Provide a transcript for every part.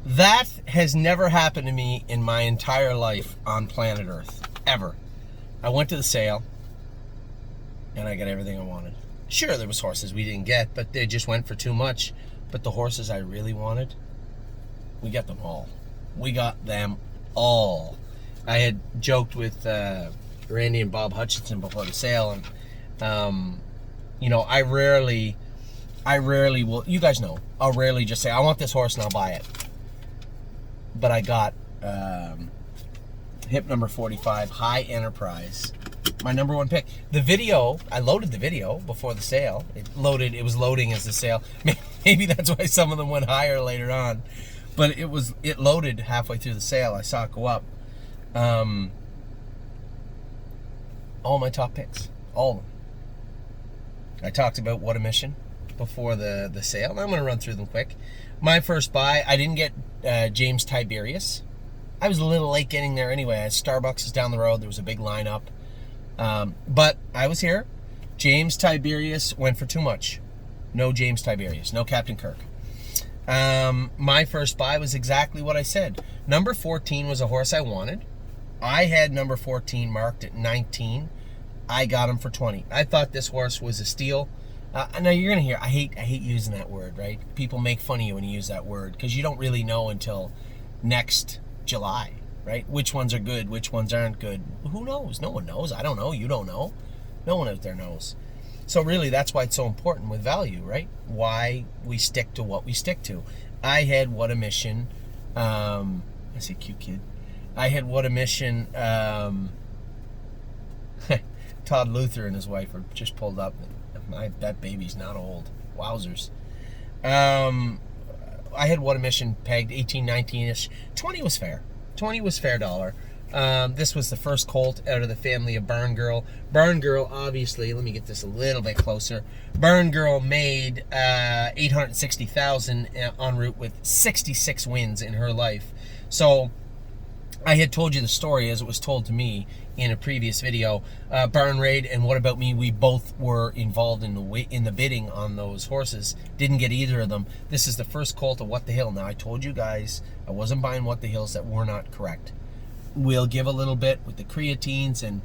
That has never happened to me in my entire life on planet Earth, ever. I went to the sale, and I got everything I wanted. Sure, there was horses we didn't get, but they just went for too much. But the horses I really wanted, we got them all. We got them all. I had joked with Randy and Bob Hutchinson before the sale, and I rarely will. You guys know, I'll rarely just say I want this horse and I'll buy it. But I got hip number 45, High Enterprise, my number one pick. The video, I loaded the video before the sale. It was loading as the sale. Maybe that's why some of them went higher later on. But it loaded halfway through the sale. I saw it go up. All my top picks, all of them. I talked about What a Mission before the sale. I'm going to run through them quick. My first buy, I didn't get James Tiberius. I was a little late getting there anyway. Starbucks is down the road. There was a big lineup. But I was here. James Tiberius went for too much. No James Tiberius. No Captain Kirk. My first buy was exactly what I said. Number 14 was a horse I wanted. I had number 14 marked at 19. I got him for 20. I thought this horse was a steal. Now you're gonna hear, I hate using that word, right? People make fun of you when you use that word because you don't really know until next July, right? Which ones are good, which ones aren't good. Who knows? No one knows. I don't know. You don't know. No one out there knows. So really, that's why it's so important with value, right? Why we stick to what we stick to. I had What a Mission. I say cute kid. I had What a Mission. Todd Luther and his wife were just pulled up. That baby's not old. Wowzers. I had What a Mission pegged 18, 19-ish. 20 was fair. 20 was fair dollar. This was the first colt out of the family of Barn Girl. Barn Girl, obviously, let me get this a little bit closer. Barn Girl made $860,000 en route with 66 wins in her life. So I had told you the story as it was told to me in a previous video. Barn Raid and What About Me, we both were involved in the bidding on those horses. Didn't get either of them. This is the first colt of What the Hill. Now, I told you guys I wasn't buying What the Hills that were not correct. We'll give a little bit with the creatines and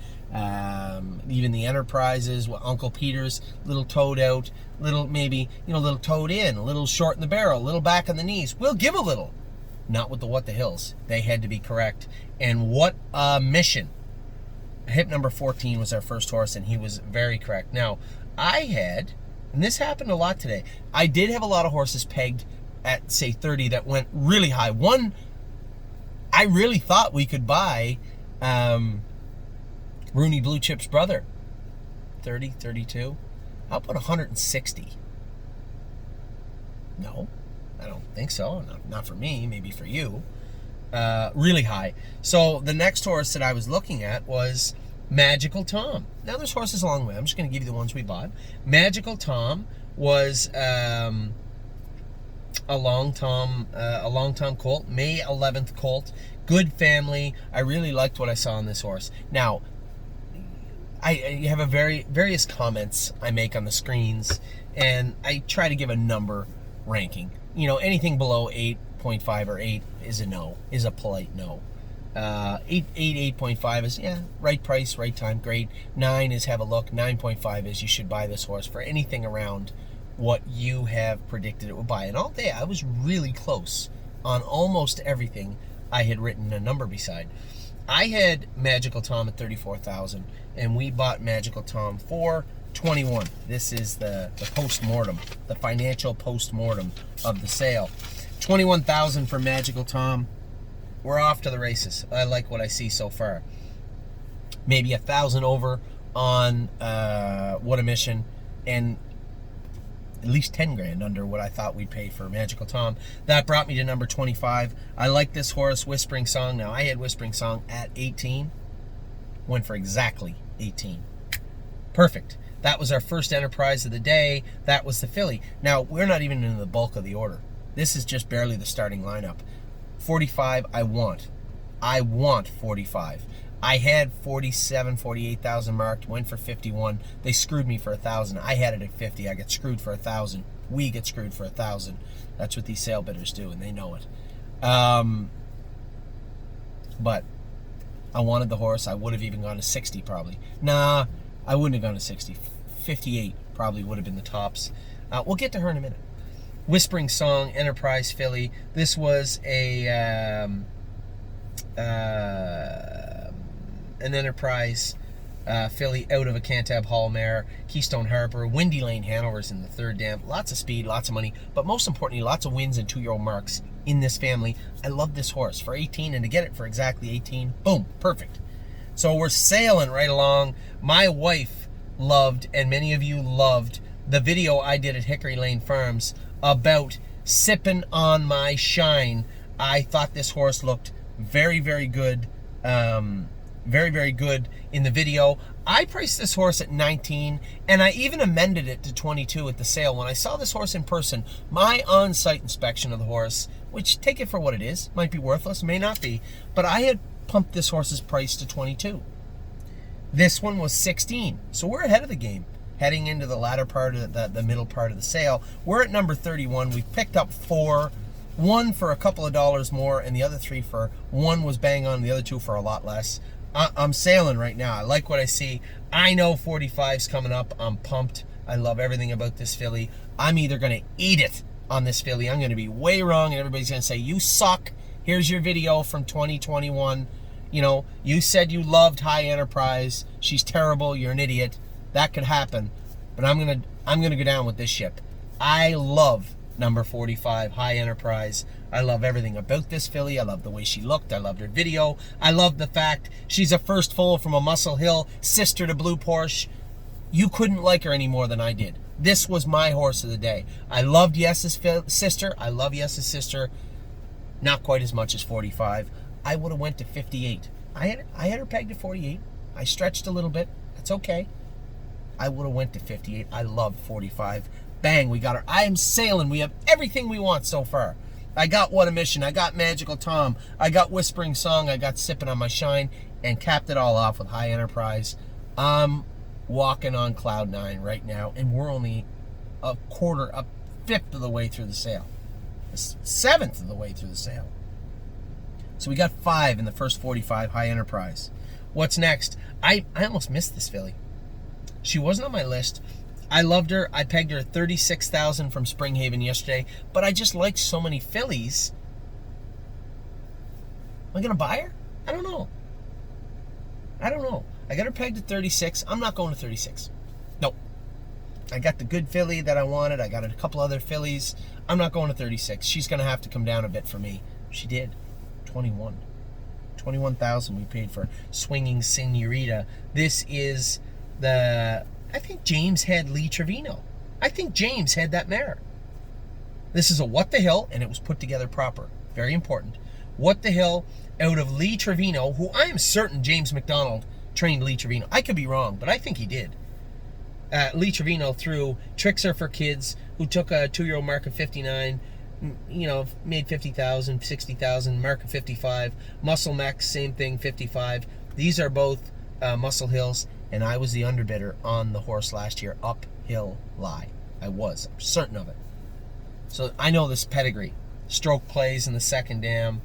even the Enterprises, Uncle Peter's, little toed out, little maybe, little toed in, a little short in the barrel, a little back on the knees. We'll give a little. Not with the What the Hills. They had to be correct. And What a Mission. Hip number 14 was our first horse, and he was very correct. Now, I had, and this happened a lot today, I did have a lot of horses pegged at, say, 30 that went really high. One, I really thought we could buy Rooney Blue Chip's brother. 30, 32. I'll put 160. No, I don't think so. Not for me, maybe for you. Really high. So the next horse that I was looking at was Magical Tom. Now there's horses along the way. I'm just going to give you the ones we bought. Magical Tom was a long Tom colt, May 11th colt. Good family. I really liked what I saw in this horse. Now, I have various comments I make on the screens, and I try to give a number ranking. Anything below 8.5 or 8 is a no, is a polite no. 8.5 is, right price, right time, great. 9 is have a look. 9.5 is you should buy this horse for anything around what you have predicted it would buy. And all day I was really close on almost everything I had written a number beside. I had Magical Tom at 34,000, and we bought Magical Tom for 21. This is the post-mortem, the financial post-mortem of the sale. 21,000 for Magical Tom. We're off to the races. I like what I see so far. Maybe 1,000 over on What a Mission, and at least 10 grand under what I thought we'd pay for Magical Tom. That brought me to number 25. I like this horse, Whispering Song. Now, I had Whispering Song at 18. Went for exactly 18. Perfect. That was our first Enterprise of the day. That was the filly. Now, we're not even in the bulk of the order. This is just barely the starting lineup. 45, I want 45. I had 47, 48,000 marked, went for 51. They screwed me for 1,000. I had it at 50. I get screwed for 1,000. We get screwed for 1,000. That's what these sale bidders do, and they know it. But I wanted the horse. I would have even gone to 60 probably. Nah, I wouldn't have gone to 60. 58 probably would have been the tops. We'll get to her in a minute. Whispering Song, Enterprise filly. This was an Enterprise filly out of a Cantab Hall mare. Keystone Harper, Windy Lane Hanover's in the third dam. Lots of speed, lots of money, but most importantly, lots of wins and 2-year-old marks in this family. I love this horse for 18, and to get it for exactly 18, boom, perfect. So we're sailing right along. My wife loved, and many of you loved, the video I did at Hickory Lane Farms about sipping on my shine. I thought this horse looked very, very good. Very, very good in the video. I priced this horse at 19, and I even amended it to 22 at the sale. When I saw this horse in person, my on-site inspection of the horse, which, take it for what it is, might be worthless, may not be, but I had pumped this horse's price to 22. This one was 16, so we're ahead of the game. Heading into the latter part of the middle part of the sale, we're at number 31. We've picked up 4, one for a couple of dollars more, and the other 3 for, one was bang on, the other 2 for a lot less. I'm sailing right now. I like what I see. I know 45's coming up. I'm pumped. I love everything about this filly. I'm either going to eat it on this filly. I'm going to be way wrong, and everybody's going to say, you suck. Here's your video from 2021. You know, you said you loved High Enterprise. She's terrible. You're an idiot. That could happen. But I'm gonna go down with this ship. I love number 45, High Enterprise. I love everything about this filly. I love the way she looked. I loved her video. I love the fact she's a first foal from a Muscle Hill, sister to Blue Porsche. You couldn't like her any more than I did. This was my horse of the day. I loved Yes's sister. I love Yes's sister. Not quite as much as 45. I would have went to 58. I had her pegged at 48. I stretched a little bit. That's okay. I would have went to 58. I love 45. Bang, we got her. I am sailing. We have everything we want so far. I got What a Mission. I got Magical Tom. I got Whispering Song. I got Sipping on My Shine, and capped it all off with High Enterprise. I'm walking on cloud 9 right now, and we're only a fifth of the way through the sale. A seventh of the way through the sale. So we got 5 in the first 45, High Enterprise. What's next? I almost missed this filly. She wasn't on my list. I loved her. I pegged her at 36,000 from Springhaven yesterday, but I just liked so many fillies. Am I going to buy her? I don't know. I got her pegged at 36. I'm not going to 36. Nope. I got the good filly that I wanted. I got a couple other fillies. I'm not going to 36. She's going to have to come down a bit for me. She did. 21,000 we paid for Swinging Senorita. This is I think James had Lee Trevino. I think James had that mare. This is a What the Hill, and it was put together proper. Very important. What the Hill out of Lee Trevino, who I am certain James McDonald trained Lee Trevino. I could be wrong, but I think he did. Lee Trevino through Tricks Are for Kids, who took a 2-year-old mark of 59, made 50,000, 60,000, mark of 55. Muscle Max, same thing, 55. These are both Muscle Hills, and I was the underbidder on the horse last year, Uphill Lie. I'm certain of it. So I know this pedigree. Stroke plays in the second dam.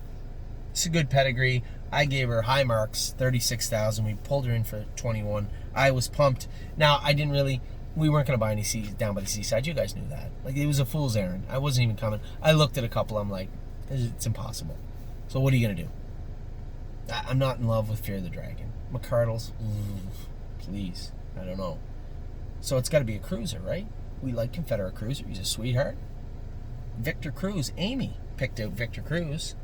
It's a good pedigree. I gave her high marks, 36,000. We pulled her in for 21. I was pumped. Now, we weren't going to buy any seats down by the seaside. You guys knew that. Like, it was a fool's errand. I wasn't even coming. I looked at a couple. I'm like, it's impossible. So what are you going to do? I'm not in love with Fear the Dragon. McCardle's, please. I don't know. So it's got to be a cruiser, right? We like Confederate Cruiser. He's a sweetheart. Victor Cruz. Amy picked out Victor Cruz.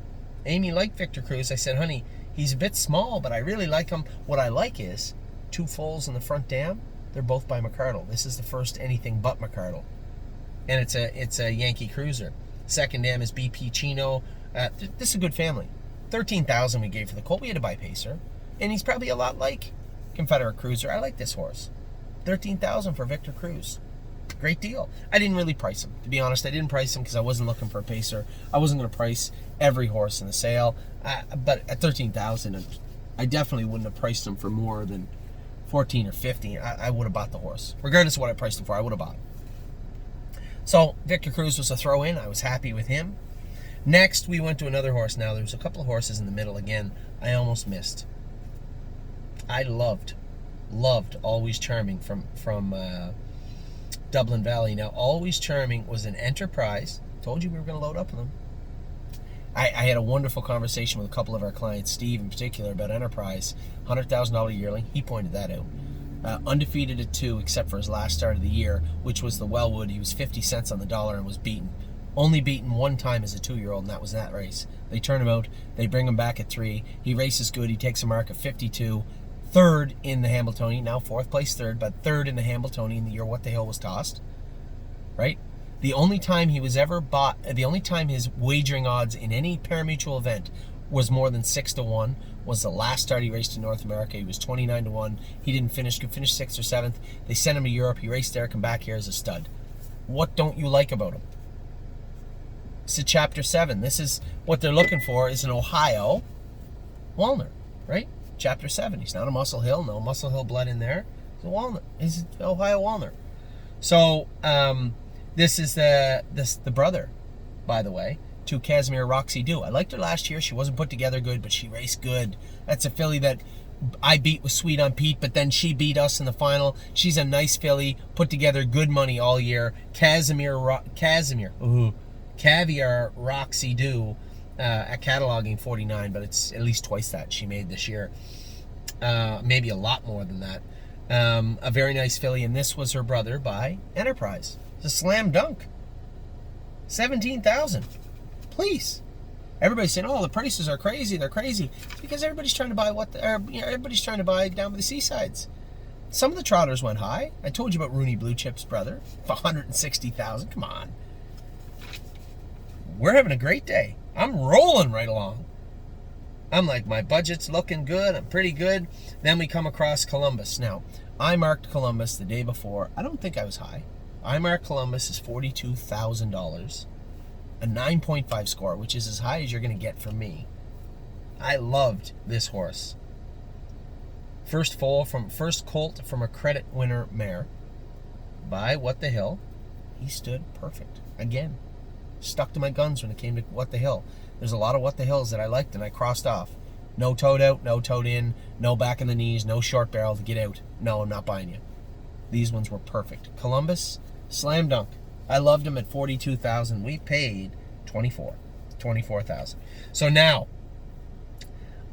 Amy liked Victor Cruz. I said, honey, he's a bit small, but I really like him. What I like is 2 foals in the front dam. They're both by McCardle. This is the first anything but McCardle. And it's a Yankee cruiser. Second dam is BP Chino. This is a good family. 13,000 we gave for the colt. We had to buy Pacer. And he's probably a lot like Confederate Cruiser. I like this horse. 13,000 for Victor Cruz. Great deal. I didn't really price him. To be honest, I didn't price him because I wasn't looking for a Pacer. I wasn't going to price every horse in the sale. But at 13,000, I definitely wouldn't have priced him for more than 14 or 15. I would have bought the horse. Regardless of what I priced him for, I would have bought it. So Victor Cruz was a throw-in. I was happy with him. Next, we went to another horse. Now, there's a couple of horses in the middle again. I almost missed. I loved Always Charming from Dublin Valley. Now, Always Charming was an enterprise. Told you we were going to load up on them. I had a wonderful conversation with a couple of our clients, Steve in particular, about enterprise. $100,000 yearling. He pointed that out. Undefeated at 2, except for his last start of the year, which was the Wellwood. He was 50 cents on the dollar and was beaten. Only beaten one time as a 2-year-old, and that was that race. They turn him out. They bring him back at 3. He races good. He takes a mark of 52. Third in the Hambletonian. Now 4th place third, but third in the Hambletonian the year What the Hill was tossed. Right? The only time he was ever bought, the only time his wagering odds in any parimutuel event was more than 6-1 was the last start he raced in North America. He was 29-1. He didn't finish, could finish 6th or 7th. They sent him to Europe. He raced there, come back here as a stud. What don't you like about him? It's a Chapter 7. This is what they're looking for, is an Ohio Walner, right? Chapter 7. He's not a Muscle Hill. No Muscle Hill blood in there. He's a Walner. He's an Ohio Walner. So, this is the brother, by the way, to Casimir Roxy Dew. I liked her last year. She wasn't put together good, but she raced good. That's a filly that I beat with Sweet on Pete, but then she beat us in the final. She's a nice filly, put together good money all year. Caviar Roxy Dew at cataloging 49, but it's at least twice that she made this year. Maybe a lot more than that. A very nice filly, and this was her brother by Enterprise. It's a slam dunk. 17,000. Please. Everybody's saying, "Oh, the prices are crazy. They're crazy." It's because everybody's trying to buy everybody's trying to buy down by the seasides. Some of the trotters went high. I told you about Rooney Blue Chip's brother for 160,000. Come on. We're having a great day. I'm rolling right along. I'm like, my budget's looking good. I'm pretty good. Then we come across Columbus. Now, I marked Columbus the day before. I don't think I was high. I marked Columbus as $42,000. A 9.5 score, which is as high as you're going to get from me. I loved this horse. First colt from a credit winner mare by What the Hill. He stood perfect. Again, stuck to my guns when it came to What the Hill. There's a lot of What the Hills that I liked and I crossed off. No toed out, no toed in, no back in the knees, no short barrel to get out. No, I'm not buying you. These ones were perfect. Columbus, slam dunk. I loved him at 42,000. We paid 24,000. So now,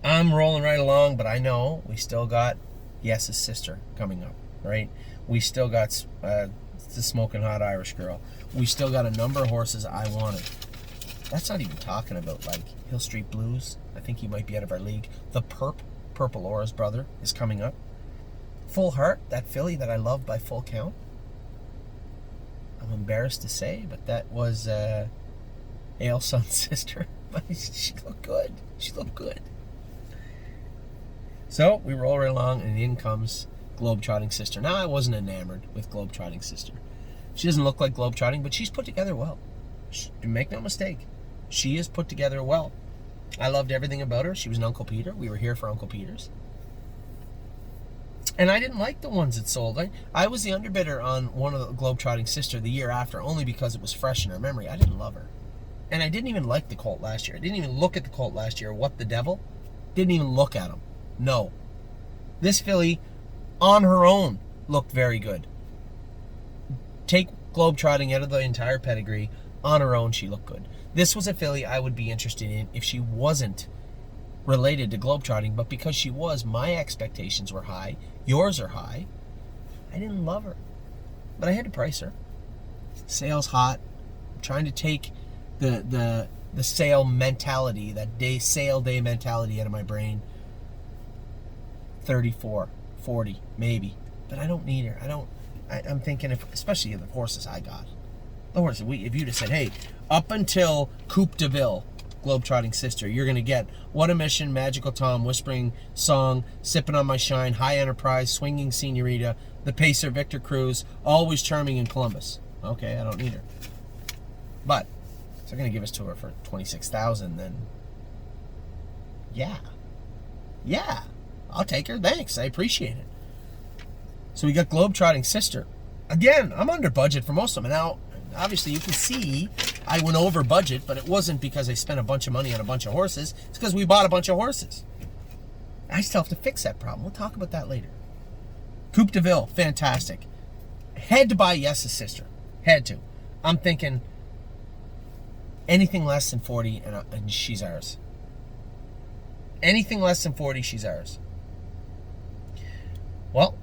I'm rolling right along, but I know we still got Yes's sister coming up, right? We still got the Smoking Hot Irish Girl. We still got a number of horses I wanted. That's not even talking about, like, Hill Street Blues. I think he might be out of our league. The Purple Aura's brother, is coming up. Full Heart, that filly that I love by Full Count. I'm embarrassed to say, but that was Ailson's sister. She looked good. She looked good. So we roll right along, and in comes Globetrotting Sister. Now, I wasn't enamored with Globetrotting Sister. She doesn't look like Globetrotting, but she's put together well. Make no mistake. She is put together well. I loved everything about her. She was an Uncle Peter. We were here for Uncle Peter's. And I didn't like the ones that sold. I was the underbidder on one of the Globetrotting Sister the year after, only because it was fresh in our memory. I didn't love her. And I didn't even like the colt last year. I didn't even look at the colt last year. What the devil? Didn't even look at him. No. This filly, on her own, looked very good. Take Globetrotting out of the entire pedigree. On her own, she looked good. This was a filly I would be interested in if she wasn't related to Globetrotting, but because she was, my expectations were high. Yours are high. I didn't love her, but I had to price her. Sale's hot. I'm trying to take the sale mentality, that sale day mentality out of my brain. 34, 40, maybe, but I don't need her. I'm thinking, especially the horses I got. The horses, if you'd have said, hey, up until Coupe de Ville, Globetrotting Sister, you're going to get What a Mission, Magical Tom, Whispering Song, Sipping on My Shine, High Enterprise, Swinging Senorita, The Pacer, Victor Cruz, Always Charming in Columbus. Okay, I don't need her. But if they're going to give us to her for 26,000, then yeah, I'll take her. Thanks, I appreciate it. So we got Globetrotting Sister. Again, I'm under budget for most of them. Now, obviously, you can see I went over budget, but it wasn't because I spent a bunch of money on a bunch of horses. It's because we bought a bunch of horses. I still have to fix that problem. We'll talk about that later. Coupe de Ville, fantastic. Had to buy Yes's sister. Had to. I'm thinking anything less than 40 and she's ours. Anything less than 40, she's ours. Well,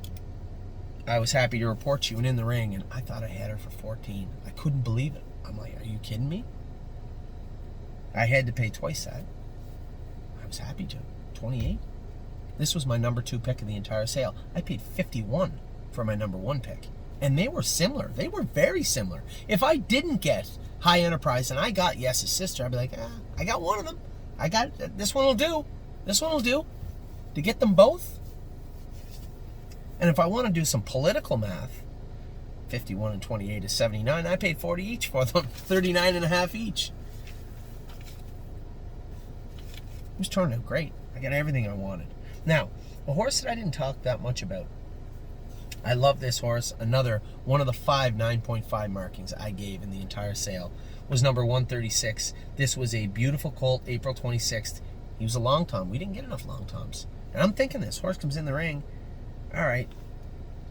I was happy to report she went in the ring, and I thought I had her for 14. I couldn't believe it. I'm like, are you kidding me? I had to pay twice that. I was happy to. 28. This was my number 2 pick of the entire sale. I paid 51 for my number 1 pick. And they were similar. They were very similar. If I didn't get High Enterprise and I got Yes's sister, I'd be like, I got one of them. I got, this one will do. This one will do. To get them both. And if I want to do some political math, 51 and 28 is 79. I paid 40 each for them. 39 and a half each. It was turning out great. I got everything I wanted. Now, a horse that I didn't talk that much about. I love this horse. Another one of the 5 9.5 markings I gave in the entire sale was number 136. This was a beautiful colt, April 26th. He was a long tom. We didn't get enough long toms. And I'm thinking this horse comes in the ring. All right,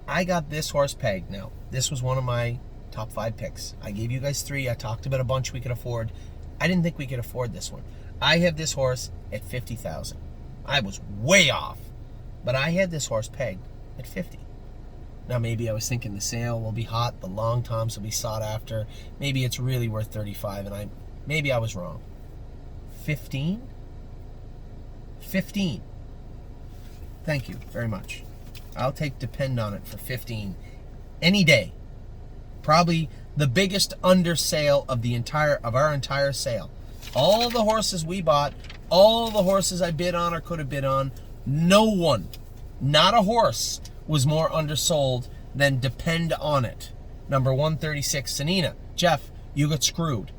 I got this horse pegged. Now, this was one of my top 5 picks. I gave you guys 3. I talked about a bunch we could afford. I didn't think we could afford this one. I have this horse at 50,000. I was way off, but I had this horse pegged at 50. Now, maybe I was thinking the sale will be hot, the long toms will be sought after. Maybe it's really worth 35, and maybe I was wrong. 15? 15. Thank you very much. I'll take depend on it for 15 any day. Probably the biggest under sale of our entire sale. All the horses we bought, all the horses I bid on or could have bid on, no one, not a horse, was more undersold than depend on it. Number 136, Sanina. Jeff, you got screwed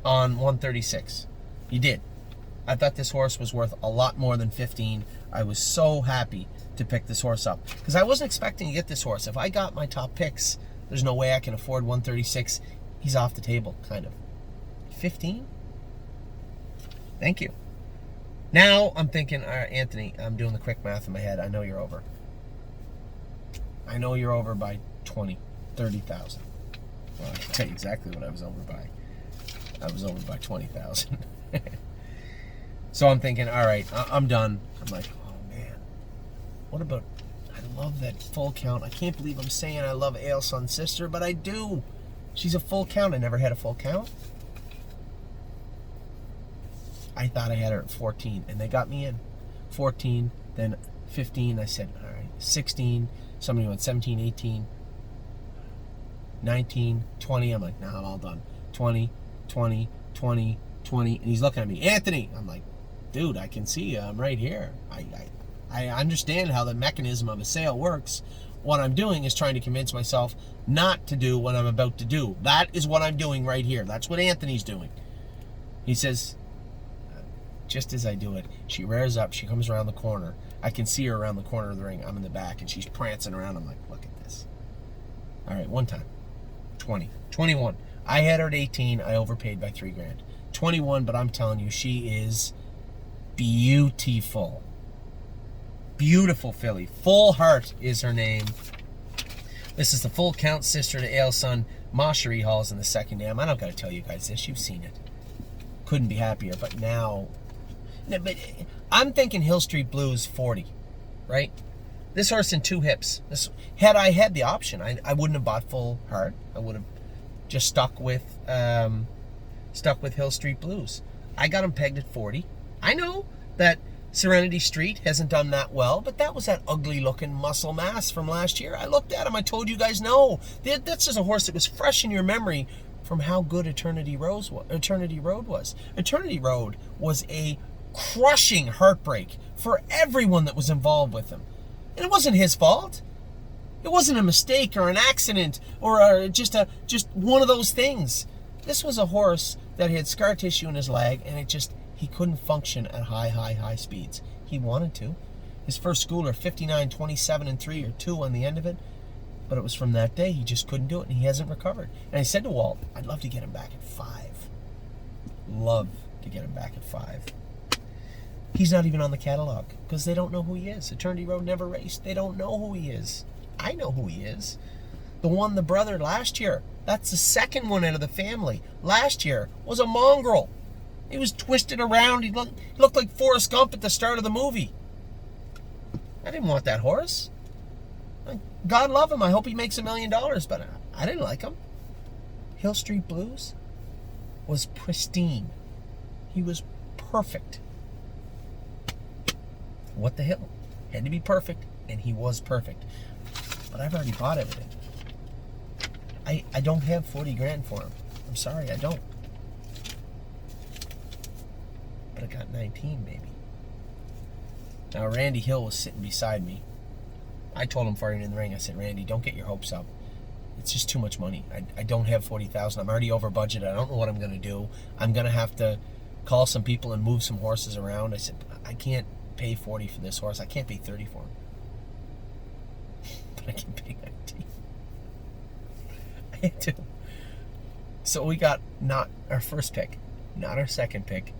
on 136. You did. I thought this horse was worth a lot more than 15. I was so happy to pick this horse up because I wasn't expecting to get this horse. If I got my top picks, there's no way I can afford 136. He's off the table, kind of. 15? Thank you. Now I'm thinking, all right, Anthony, I'm doing the quick math in my head. I know you're over. I know you're over by 20, 30,000. Well, I can tell you exactly what I was over by. I was over by 20,000. So I'm thinking, all right, I'm done. I'm like, oh man, what about, I love that full count. I can't believe I'm saying I love Ailsun's sister, but I do. She's a full count. I never had a full count. I thought I had her at 14, and they got me in. 14, then 15. I said, all right, 16. Somebody went 17, 18, 19, 20. I'm like, nah, I'm all done. 20, 20, 20, 20. And he's looking at me, Anthony. I'm like, dude, I can see you. I'm right here. I understand how the mechanism of a sale works. What I'm doing is trying to convince myself not to do what I'm about to do. That is what I'm doing right here. That's what Anthony's doing. He says, just as I do it, she rears up. She comes around the corner. I can see her around the corner of the ring. I'm in the back, and she's prancing around. I'm like, look at this. All right, one time. 20. 21. I had her at 18. I overpaid by $3,000. 21, but I'm telling you, she is beautiful. Beautiful filly. Full Heart is her name. This is the full count sister to Ailsun. Moshery Hall's in the second dam. I don't got to tell you guys this. You've seen it. Couldn't be happier, but now... But I'm thinking Hill Street Blues 40, right? This horse in 2 hips. Had I had the option, I wouldn't have bought Full Heart. I would have just stuck with Hill Street Blues. I got him pegged at 40. I know that Serenity Street hasn't done that well, but that was that ugly-looking muscle mass from last year. I looked at him. I told you guys no. That's just a horse that was fresh in your memory from how good Eternity Road was. Eternity Road was a crushing heartbreak for everyone that was involved with him. And it wasn't his fault. It wasn't a mistake or an accident or just one of those things. This was a horse that had scar tissue in his leg, and he couldn't function at high speeds. He wanted to. His first schooler, 59, 27, and 3, or 2 on the end of it. But it was from that day he just couldn't do it, and he hasn't recovered. And I said to Walt, I'd love to get him back at 5. love to get him back at 5. He's not even on the catalog because they don't know who he is. Eternity Road never raced. They don't know who he is. I know who he is. The brother last year, that's the second one out of the family. Last year was a mongrel. He was twisted around. He looked like Forrest Gump at the start of the movie. I didn't want that horse. God love him. I hope he makes $1 million, but I didn't like him. Hill Street Blues was pristine. He was perfect. What the hell? Had to be perfect, and he was perfect. But I've already bought everything. I don't have 40 grand for him. I'm sorry, I don't. But I got 19, maybe. Now, Randy Hill was sitting beside me. I told him firing in the ring, I said, Randy, don't get your hopes up. It's just too much money. I don't have 40,000. I'm already over budget. I don't know what I'm going to do. I'm going to have to call some people and move some horses around. I said, I can't pay 40 for this horse. I can't pay 30 for him. But I can pay 19. I had to. So we got not our first pick, not our second pick,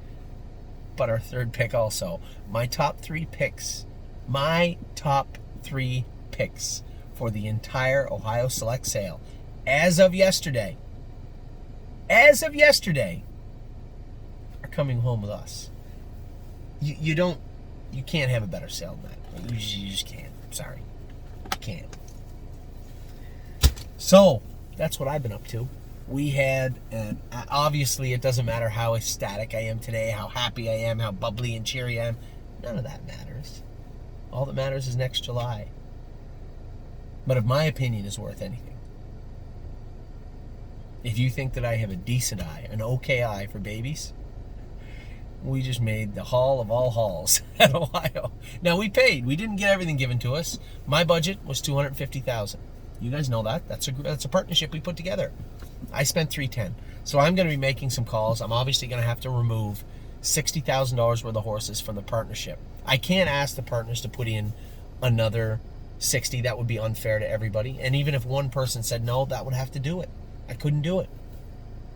but our third pick also. My top 3 picks for the entire Ohio Select sale, as of yesterday, are coming home with us. You can't have a better sale than that. You just can't. I'm sorry. You can't. So, that's what I've been up to. We had, obviously it doesn't matter how ecstatic I am today, how happy I am, how bubbly and cheery I am. None of that matters. All that matters is next July. But if my opinion is worth anything, if you think that I have a decent eye, an okay eye for babies, we just made the haul of all hauls at Ohio. Now, we paid. We didn't get everything given to us. My budget was $250,000. You guys know that. That's a partnership we put together. I spent $310,000. So I'm going to be making some calls. I'm obviously going to have to remove $60,000 worth of horses from the partnership. I can't ask the partners to put in another 60. That would be unfair to everybody. And even if one person said no, that would have to do it. I couldn't do it.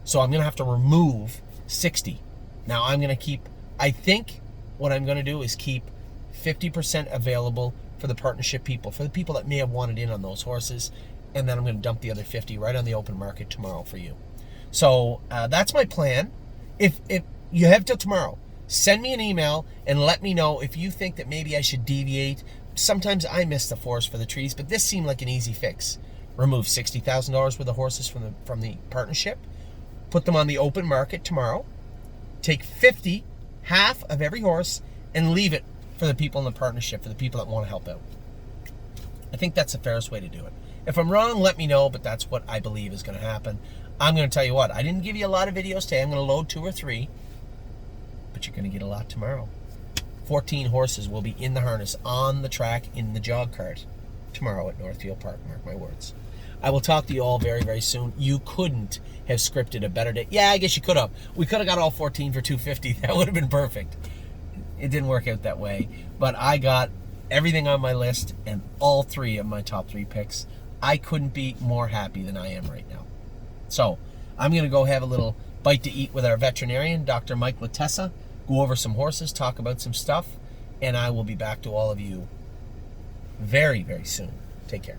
So I'm going to have to remove 60. Now I'm going to keep, I think what I'm going to do is keep 50% available for the partnership people, for the people that may have wanted in on those horses, and then I'm going to dump the other 50 right on the open market tomorrow for you. So that's my plan. If you have till tomorrow, send me an email and let me know if you think that maybe I should deviate. Sometimes I miss the forest for the trees, but this seemed like an easy fix. Remove $60,000 worth of horses from the partnership, put them on the open market tomorrow, take 50, half of every horse, and leave it for the people in the partnership, for the people that want to help out. I think that's the fairest way to do it. If I'm wrong, let me know, but that's what I believe is going to happen. I'm going to tell you what, I didn't give you a lot of videos today. I'm going to load 2 or 3, but you're going to get a lot tomorrow. 14 horses will be in the harness, on the track, in the jog cart tomorrow at Northfield Park, mark my words. I will talk to you all very, very soon. You couldn't have scripted a better day. Yeah, I guess you could have. We could have got all 14 for $250. That would have been perfect. It didn't work out that way. But I got everything on my list and all 3 of my top 3 picks. I couldn't be more happy than I am right now. So I'm going to go have a little bite to eat with our veterinarian, Dr. Mike Latessa, go over some horses, talk about some stuff, and I will be back to all of you very, very soon. Take care.